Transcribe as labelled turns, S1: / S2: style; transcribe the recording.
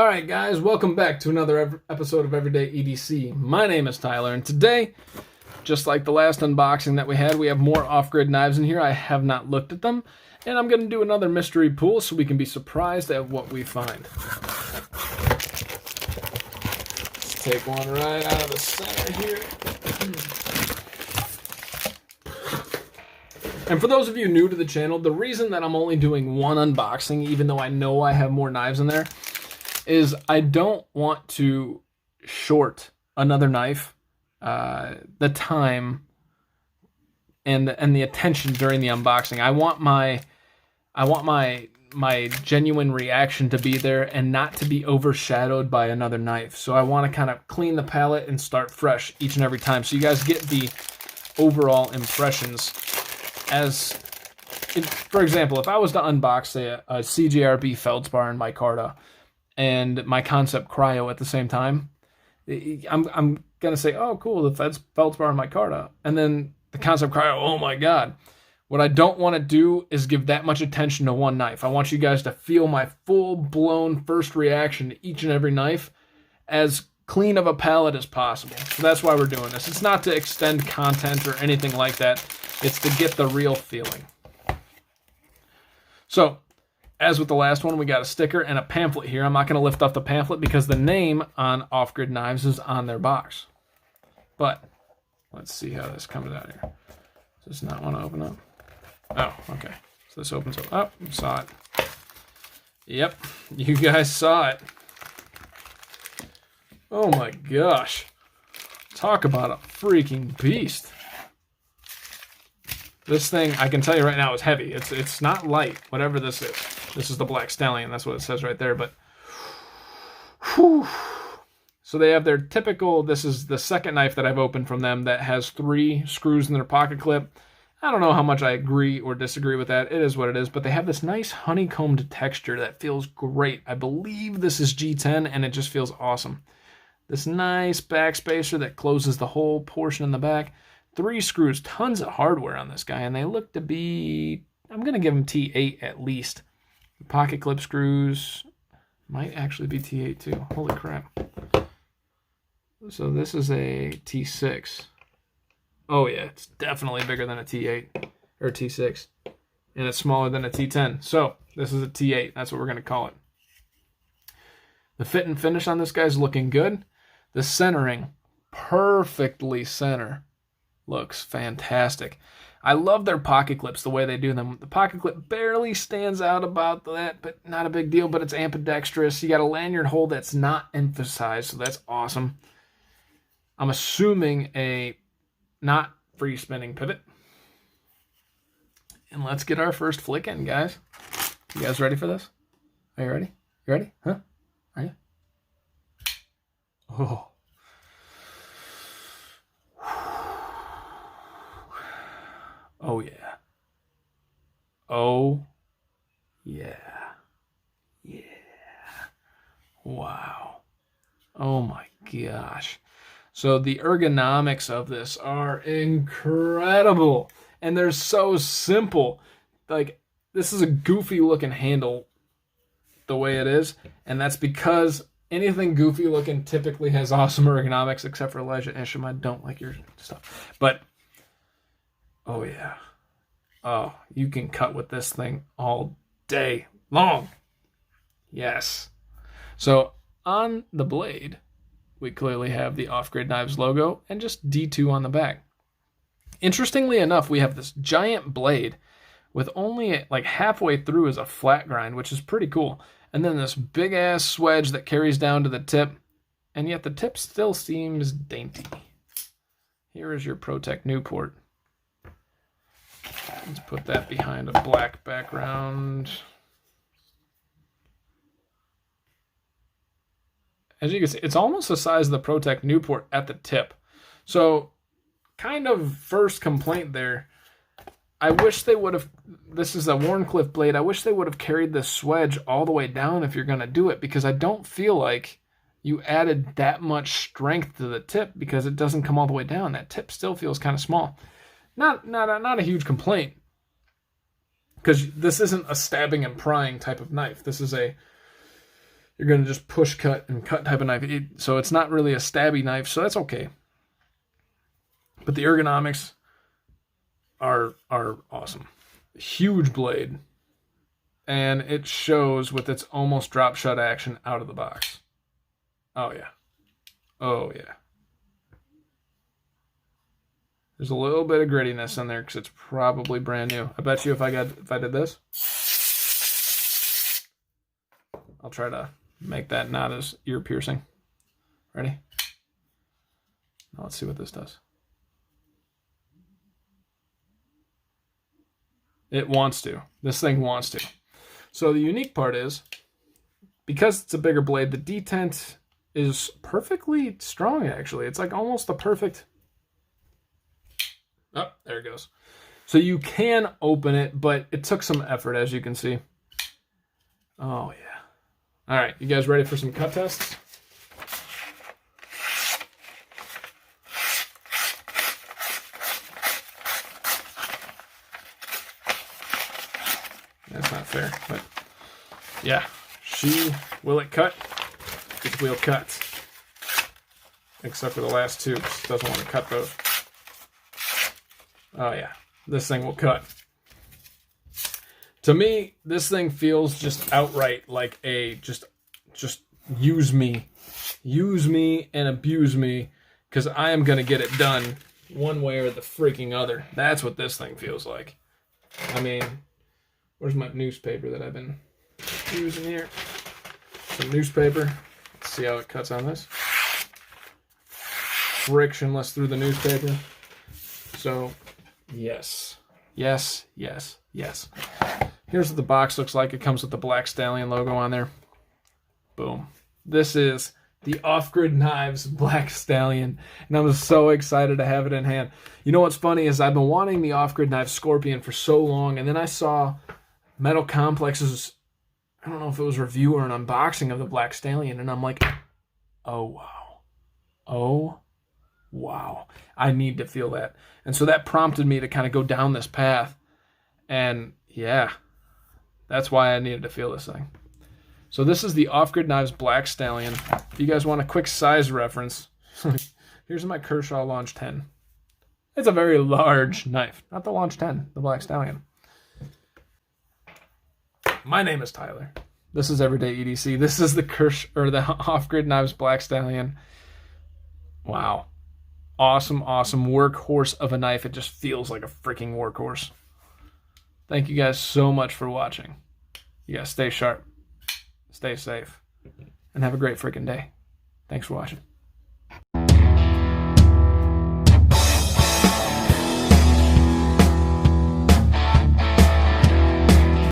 S1: Alright guys, welcome back to another episode of Everyday EDC. My name is Tyler, and today, just like the last unboxing that we had, we have more Offgrid knives in here. I have not looked at them, and I'm going to do another mystery pull so we can be surprised at what we find. Let's take one right out of the center here. And for those of you new to the channel, the reason that I'm only doing one unboxing, even though I know I have more knives in there, is I don't want to short another knife, the time and the attention during the unboxing. I want my genuine reaction to be there and not to be overshadowed by another knife. So I want to kind of clean the palette and start fresh each and every time, so you guys get the overall impressions. For example, if I was to unbox, say, a CJRB Feldspar and micarta and my Concept Cryo at the same time, I'm going to say, oh, cool, the Feldspar and micarta. And then the Concept Cryo, oh my God. What I don't want to do is give that much attention to one knife. I want you guys to feel my full-blown first reaction to each and every knife as clean of a palette as possible. So that's why we're doing this. It's not to extend content or anything like that. It's to get the real feeling. So, as with the last one, we got a sticker and a pamphlet here. I'm not going to lift off the pamphlet because the name on Offgrid knives is on their box. But, let's see how this comes out here. Does this not want to open up? Oh, okay. So this opens up. Oh, you saw it. Yep, you guys saw it. Oh my gosh. Talk about a freaking beast. This thing, I can tell you right now, is heavy. It's not light, whatever this is. This is the Black Stallion. That's what it says right there. But, whew. So they have their typical, this is the second knife that I've opened from them that has 3 screws in their pocket clip. I don't know how much I agree or disagree with that. It is what it is. But they have this nice honeycombed texture that feels great. I believe this is G10, and it just feels awesome. This nice back spacer that closes the whole portion in the back. 3 screws, tons of hardware on this guy, and they look to be, I'm going to give them T8 at least. The pocket clip screws might actually be T8 too. Holy crap. So this is a T6. Oh yeah, it's definitely bigger than a T8 or T6, and it's smaller than a T10. So this is a T8. That's what we're going to call it. The fit and finish on this guy's looking good. The centering, perfectly center. Looks fantastic. I love their pocket clips, the way they do them. The pocket clip barely stands out about that, but not a big deal, but it's ambidextrous. You got a lanyard hole that's not emphasized, so that's awesome. I'm assuming a not free spinning pivot. And let's get our first flick in, guys. You guys ready for this? Are you ready? You ready? Huh? Are you? Oh. Oh, yeah. Oh, yeah. Yeah. Wow. Oh, my gosh. So the ergonomics of this are incredible. And they're so simple. Like, this is a goofy looking handle the way it is. And that's because anything goofy looking typically has awesome ergonomics, except for Elijah Isham. I don't like your stuff. But oh, yeah. Oh, you can cut with this thing all day long. Yes. So, on the blade, we clearly have the Offgrid Knives logo and just D2 on the back. Interestingly enough, we have this giant blade with only like halfway through is a flat grind, which is pretty cool. And then this big-ass swedge that carries down to the tip, and yet the tip still seems dainty. Here is your ProTech Newport. Let's put that behind a black background. As you can see, it's almost the size of the ProTech Newport at the tip. So, kind of first complaint there. I wish they would have, this is a Wharncliffe blade, I wish they would have carried the swedge all the way down if you're going to do it, because I don't feel like you added that much strength to the tip because it doesn't come all the way down. That tip still feels kind of small. Not a huge complaint, because this isn't a stabbing and prying type of knife. This is you're going to just push cut and cut type of knife. So it's not really a stabby knife, so that's okay. But the ergonomics are awesome. Huge blade. And it shows with its almost drop shot action out of the box. Oh, yeah. Oh, yeah. There's a little bit of grittiness in there because it's probably brand new. I bet you if I did this, I'll try to make that not as ear piercing. Ready? Now let's see what this does. It wants to. This thing wants to. So the unique part is, because it's a bigger blade, the detent is perfectly strong, actually. It's like almost the perfect... Oh, there it goes. So you can open it, but it took some effort, as you can see. Oh, yeah. All right, you guys ready for some cut tests? That's not fair, but yeah. Will it cut? It will cut. Except for the last two, because it doesn't want to cut those. Oh yeah, this thing will cut. To me, this thing feels just outright like a just use me and abuse me, because I am gonna get it done one way or the freaking other. That's what this thing feels like. I mean, where's my newspaper that I've been using here? Some newspaper. Let's see how it cuts on this. Frictionless through the newspaper. So, yes. Yes, yes, yes. Here's what the box looks like. It comes with the Black Stallion logo on there. Boom. This is the Offgrid Knives Black Stallion, and I'm so excited to have it in hand. You know what's funny is I've been wanting the Offgrid Knife Scorpion for so long, and then I saw Metal Complex's, I don't know if it was a review or an unboxing of the Black Stallion, and I'm like, oh wow. Oh wow. I need to feel that. And so that prompted me to kind of go down this path, and yeah, that's why I needed to feel this thing. So this is the Offgrid Knives Black Stallion. If you guys want a quick size reference, here's my Kershaw Launch 10. It's a very large knife. Not the Launch 10, the Black Stallion. My name is Tyler. This is Everyday EDC. This is the the Offgrid Knives Black Stallion. Wow. Awesome, awesome workhorse of a knife. It just feels like a freaking workhorse. Thank you guys so much for watching. You guys stay sharp. Stay safe, and have a great freaking day. Thanks for watching.